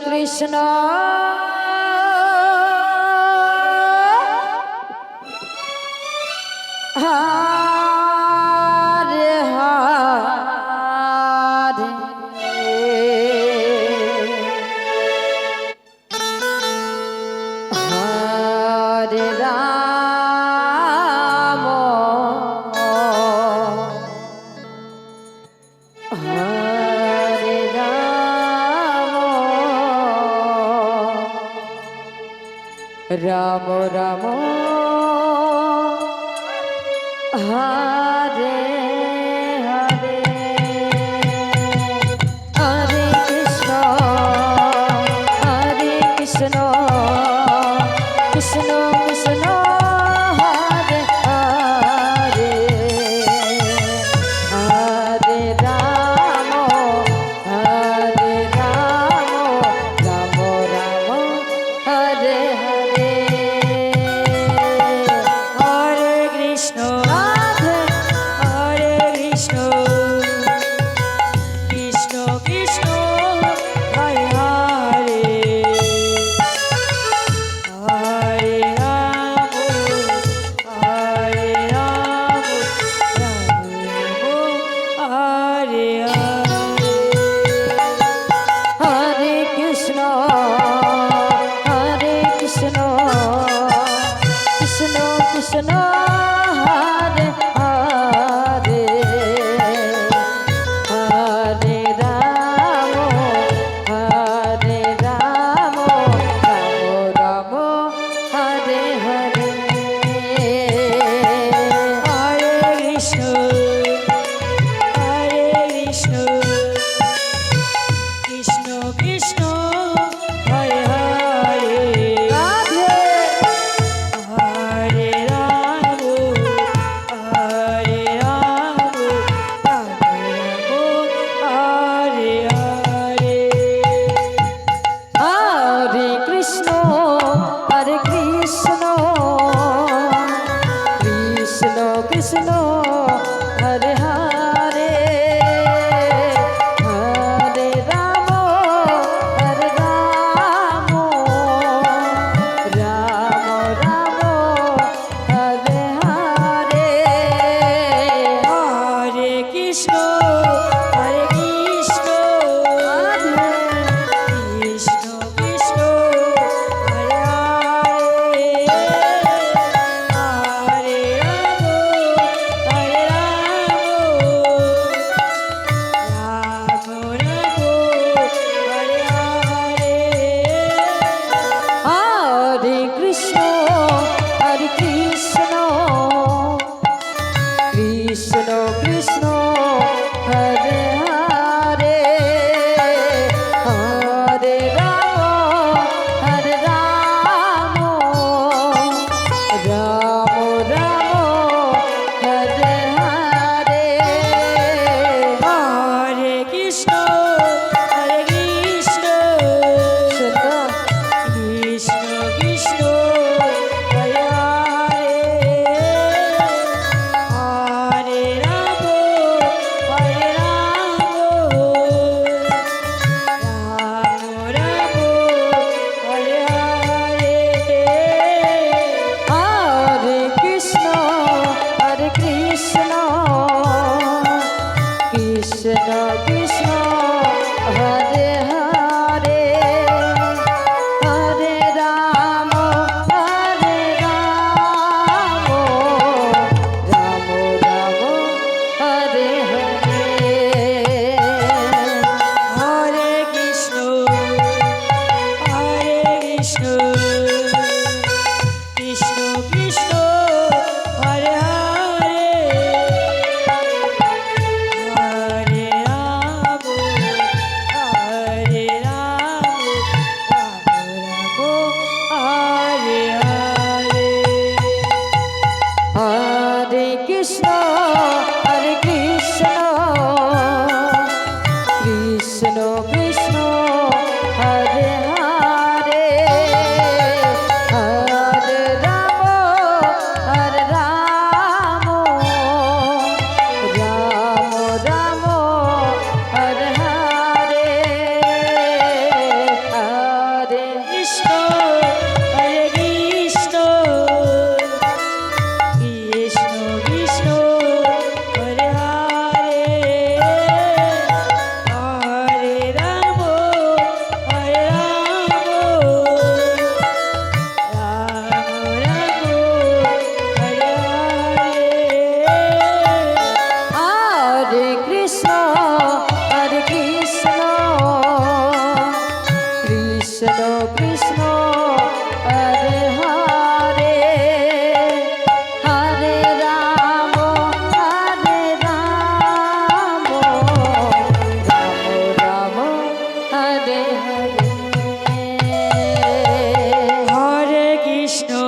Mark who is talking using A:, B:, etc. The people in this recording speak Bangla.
A: কৃষ্ণ হরে হরে হরে রাম হরে রাম রাম হরে হরে হরে কৃষ্ণ কৃষ্ণ কৃষ্ণ হরে হরে হরে রাম রাম রাম হরে হরে
B: হরে কৃষ্ণ হরে কৃষ্ণ কৃষ্ণ কৃষ্ণ হরে হরে হরে রাম রাম হরে হরে
A: হরে কৃষ্ণ কৃষ্ণ কৃষ্ণ হরে হরে হরে রাম রাম রাম হরে হরে
B: হরে কৃষ্ণ কৃষ্ণ কৃষ্ণ হরে হরে
A: রাধে
B: হরে রাম হরে হরে
A: হরে কৃষ্ণ কৃষ্ণ কৃষ্ণ হরে হরে হরে রাম রাম রাম হরে হরে
B: হরে কৃষ্ণ কৃষ্ণ কৃষ্ণ হরে হরে হরে রাম হরে হরে
A: হরে কৃষ্ণ কৃষ্ণ কৃষ্ণ হরে হরে হরে রাম রাম হরে হরে
B: হরে কৃষ্ণ
A: সুন্দর
B: কৃষ্ণ কৃষ্ণ হরে হরে রাম রাম হরে হরে
A: হরে কৃষ্ণ কৃষ্ণ কৃষ্ণ হরে হরে হরে রাম
B: কৃষ্ণ